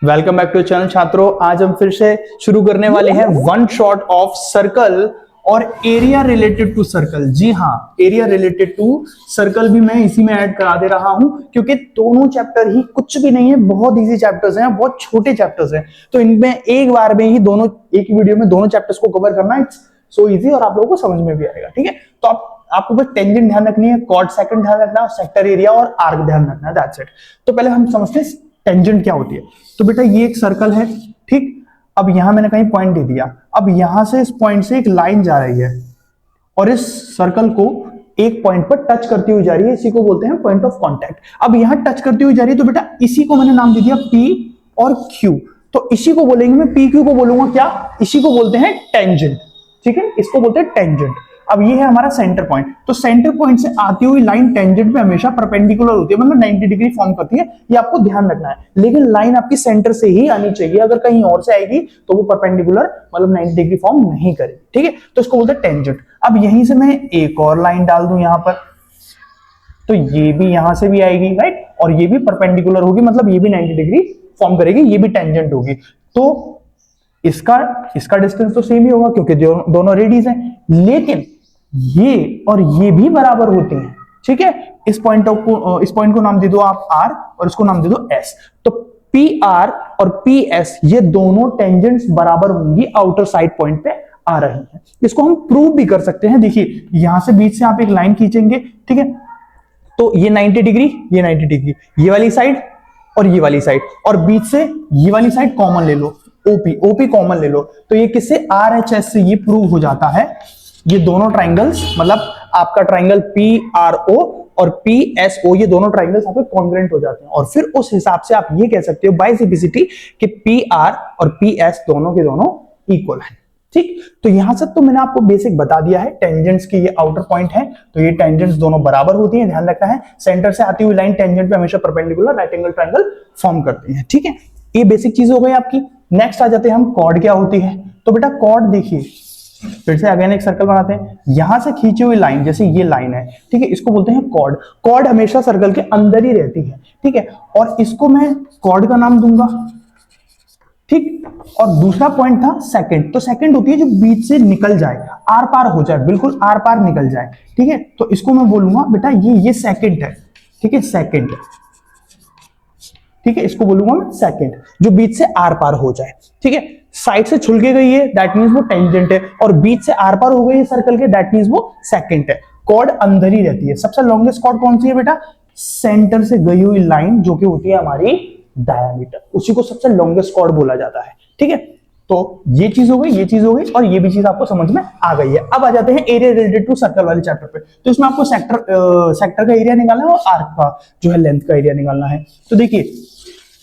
Welcome back to channel छात्रों। आज हम फिर से शुरू करने वाले हैं वन शॉट ऑफ सर्कल और एरिया रिलेटेड टू सर्कल। जी हाँ, एरिया रिलेटेड टू सर्कल भी मैं इसी में ऐड करा दे रहा हूं क्योंकि दोनों चैप्टर ही कुछ भी नहीं है, बहुत इजी चैप्टर्स हैं, बहुत छोटे चैप्टर्स हैं। तो इनमें एक बार में ही दोनों एक वीडियो में दोनों चैप्टर्स को कवर करना इट्स सो इजी और आप लोगों को समझ में भी आएगा। ठीक है, तो आपको बस टेंजेंट ध्यान रखनी है, कॉर्ड सेकंड ध्यान रखना है, सेक्टर एरिया और आर्क ध्यान रखना है। That's it. तो पहले हम समझते हैं टेंजेंट क्या होती है। तो बेटा ये एक सर्कल है, ठीक। अब यहां मैंने कहीं पॉइंट दे दिया, अब यहां से इस पॉइंट से एक लाइन जा रही है और इस सर्कल को एक पॉइंट पर टच करती हुई जा रही है, इसी को बोलते हैं पॉइंट ऑफ कांटेक्ट। अब यहां टच करती हुई जा रही है तो बेटा इसी को मैंने नाम दे दिया P और Q। तो इसी को बोलेंगे, मैं PQ को बोलूंगा क्या, इसी को बोलते हैं टेंजेंट। ठीक है, इसको बोलते हैं टेंजेंट। अब ये है हमारा सेंटर पॉइंट। तो सेंटर पॉइंट से आती हुई लाइन टेंजेंट पे हमेशा परपेंडिकुलर होती है, मतलब 90 डिग्री फॉर्म करती है। ये आपको ध्यान रखना है, लेकिन लाइन आपकी सेंटर से ही आनी चाहिए। अगर कहीं और से आएगी तो वो परपेंडिकुलर मतलब 90 डिग्री फॉर्म नहीं करेगी। ठीक है, तो इसको बोलते हैं टेंजेंट। अब यहीं से मैं एक और लाइन डाल दूं यहां पर, तो ये भी यहां से भी आएगी, राइट, और ये भी परपेंडिकुलर होगी, मतलब ये भी 90 डिग्री फॉर्म करेगी, ये भी टेंजेंट होगी। तो इसका डिस्टेंस तो सेम ही होगा क्योंकि दोनों रेडियस हैं, लेकिन ये और ये भी बराबर होते हैं। ठीक है, इस पॉइंट को नाम दे दो आप R और इसको नाम दे दो S। तो PR और PS ये दोनों टेंजेंट्स बराबर होंगी, आउटर साइड पॉइंट पे आ रही हैं। इसको हम प्रूव भी कर सकते हैं। देखिए यहां से बीच से आप एक लाइन खींचेंगे, ठीक है, तो ये 90 डिग्री, ये 90 डिग्री, ये वाली साइड और ये वाली साइड, और बीच से ये वाली साइड कॉमन ले लो, OP कॉमन ले लो, तो ये किससे, RHS से ये प्रूव हो जाता है। ये दोनों ट्राइंगल्स, मतलब आपका ट्राइंगल PRO और PSO, ये दोनों ट्राइंगल्स आपके कॉन्ग्रुएंट हो जाते हैं, और फिर उस हिसाब से आप ये कह सकते हो बाय सिंप्लिसिटी कि PR और PS दोनों के दोनों इक्वल हैं। ठीक, तो यहां से तो मैंने आपको बेसिक बता दिया है। टेंजेंट्स की ये आउटर पॉइंट है, तो ये टेंजेंट्स दोनों बराबर होती हैं, ध्यान रखना है। सेंटर से आती हुई लाइन टेंजेंट पे हमेशा perpendicular right angle triangle form करती है। ठीक है, ये बेसिक चीज हो गई आपकी। नेक्स्ट आ जाते हैं हम, कॉर्ड क्या होती है। तो बेटा कॉर्ड देखिए, फिर से अगेन एक सर्कल बनाते हैं, यहां से खींची हुई लाइन, जैसे ये लाइन है, ठीक है, इसको बोलते हैं कॉर्ड। कॉर्ड हमेशा सर्कल के अंदर ही रहती है, ठीक है, और इसको मैं कॉर्ड का नाम दूंगा। ठीक, और दूसरा पॉइंट था सेकंड। तो सेकंड होती है जो बीच से निकल जाए, आर पार हो जाए, बिल्कुल आर पार निकल जाए। ठीक है, तो इसको मैं बोलूंगा बेटा ये सेकंड है। ठीक है, सेकंड, ठीक है, इसको बोलूंगा मैं सेकंड, जो बीच से आर पार हो जाए। ठीक है, साइड से छुल के गई है, दैट मींस वो टेंजेंट है, और बीच से आर पार हो गई है सर्कल के, दैट मींस वो सेकंड है। कॉर्ड अंदर ही रहती है। सबसे लॉन्गेस्ट कॉर्ड कौन सी है बेटा, सेंटर से गई हुई लाइन जो कि होती है हमारी डायमीटर, उसी को सबसे लॉन्गेस्ट कॉर्ड बोला जाता है। ठीक है, तो ये चीज हो गई, ये चीज हो गई, और ये भी चीज आपको समझ में आ गई है। अब आ जाते हैं एरिया रिलेटेड टू सर्कल वाले चैप्टर पे। तो इसमें आपको सेक्टर का एरिया निकालना है और आर्क का जो है लेंथ का एरिया निकालना है। तो देखिए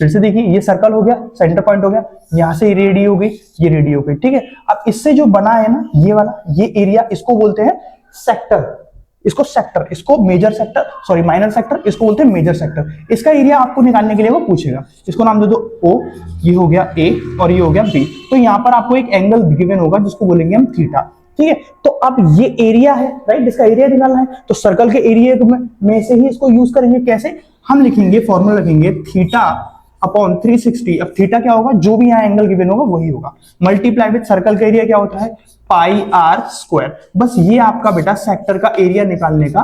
फिर से देखिए, ये सर्कल हो गया, सेंटर पॉइंट हो गया, यहां से रेडी हो गई, ये रेडी हो गई। ठीक है, अब इससे जो बना है ना ये वाला, ये एरिया, इसको बोलते हैं सेक्टर। इसको major sector, sorry minor sector, इसको बोलते हैं मेजर सेक्टर। इसका एरिया आपको निकालने के लिए वो पूछेगा। इसको नाम दे दो O, ये हो गया A और ये हो गया B। तो यहां पर आपको एक एंगल गिवन होगा जिसको बोलेंगे हम थीटा। ठीक है, तो अब ये एरिया है, राइट, इसका एरिया निकालना है, तो सर्कल के एरिया में से ही इसको यूज करेंगे। कैसे, हम लिखेंगे, फॉर्मूला लिखेंगे थीटा अपॉन 360। अब थीटा क्या होगा, जो भी यहाँ एंगल गिवन होगा वही होगा, मल्टीप्लाई विद सर्कल का एरिया क्या होता है, पाई आर स्क्वायर। बस ये आपका बेटा सेक्टर का एरिया निकालने का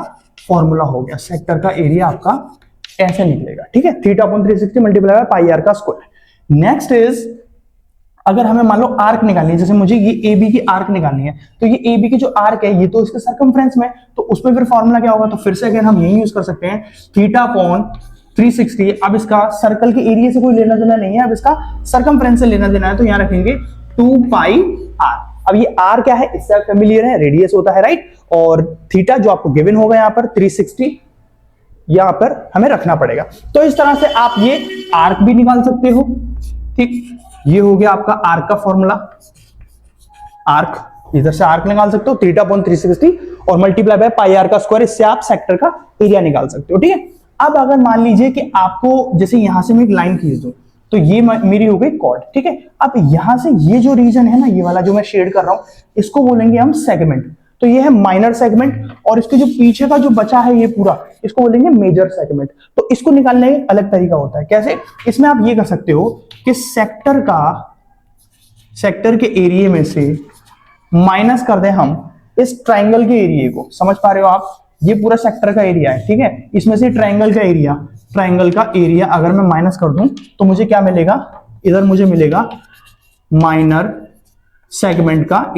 फॉर्मूला हो गया। सेक्टर का एरिया आपका ऐसे निकलेगा। ठीक है, theta upon 360 multiply by pi r का स्क्वायर। नेक्स्ट इज, अगर हमें मान लो आर्क निकालनी है, जैसे मुझे ये AB की आर्क निकालनी है, तो ये AB की जो आर्क है ये तो इसके सर्कमफ्रेंस में, तो उसमें फिर फॉर्मूला क्या होगा, तो फिर से अगर हम यही यूज कर सकते हैं, थीटा अपॉन 360। अब इसका सर्कल के एरिया से कोई लेना देना नहीं है, अब इसका सर्कमफ्रेंस से लेना देना है, तो यहां रखेंगे 2 पाई आर। अब ये आर क्या है, इससे फेमिलियर है, रेडियस होता है, राइट, और थीटा जो आपको गिवन होगा यहां पर 360 यहां पर हमें रखना पड़ेगा। तो इस तरह से आप ये आर्क भी निकाल सकते हो। ठीक, ये हो गया आपका आर्क का फॉर्मूला। आर्क, इधर से आर्क निकाल सकते हो, थीटा अपॉन 360 और मल्टीप्लाई बाय पाई आर का स्क्वायर, इससे आप सेक्टर का एरिया निकाल सकते हो। ठीक है, अब अगर मान लीजिए कि आपको, जैसे यहां से मैं एक लाइन खींच दूं, तो ये मेरी हो गई कॉर्ड। ठीक है, अब यहां से ये जो रीजन है ना, ये वाला जो मैं शेड कर रहा हूं, इसको बोलेंगे हम सेगमेंट। तो ये है माइनर सेगमेंट, और इसके जो पीछे का जो बचा है ये पूरा, इसको बोलेंगे मेजर सेगमेंट। तो इसको निकालने का अलग तरीका होता है। कैसे, इसमें आप ये कर सकते हो कि कि सेक्टर के एरिया में से माइनस कर दें हम इस ट्राइंगल के एरिया को। समझ पा रहे हो आप? ये पूरा सेक्टर का एरिया है, ठीक है। इसमें से ट्राइंगल का एरिया अगर मैं माइनस कर दूं तो मुझे क्या मिलेगा? इधर मुझे मिलेगा माइनर सेगमेंट का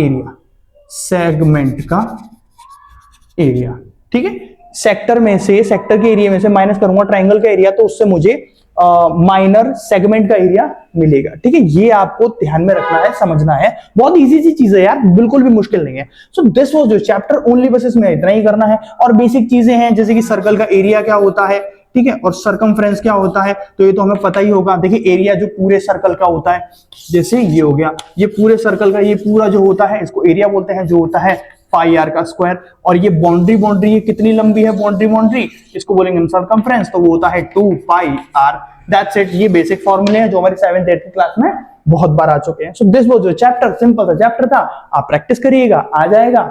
एरिया, ठीक है। सेक्टर के एरिया में से माइनस करूंगा ट्राइंगल का एरिया, तो उससे मुझे माइनर सेगमेंट का एरिया मिलेगा, ठीक है। ये आपको ध्यान में रखना है, समझना है। बहुत इजी सी चीज है यार, बिल्कुल भी मुश्किल नहीं है। So this was your chapter only, बस इसमें इतना ही करना है। और बेसिक चीजें हैं जैसे कि सर्कल का एरिया क्या होता है, ठीक है, और सरकमफ्रेंस क्या होता है, तो ये तो हमें पता ही होगा। देखिए एरिया जो पूरे सर्कल का होता है, जैसे ये हो गया, ये पूरे सर्कल का ये पूरा जो होता है इसको एरिया बोलते हैं, जो होता है पाई आर का स्क्वायर। और ये बाउंड्री ये कितनी लंबी है बाउंड्री, इसको बोलेंगे हम सरकमफ्रेंस, तो वो होता है 2 पाई आर। That's it. ये बेसिक फॉर्मूले हैं जो हमारी 7th 8th क्लास में बहुत बार आ चुके हैं। So this was your chapter, simple सा चैप्टर था, आप प्रैक्टिस करिएगा, आ जाएगा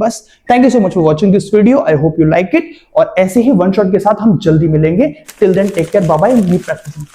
बस। Thank you so much for watching this video, I hope you like it. और ऐसे ही वन शॉट के साथ हम जल्दी मिलेंगे। Till then take care, bye bye, keep practising.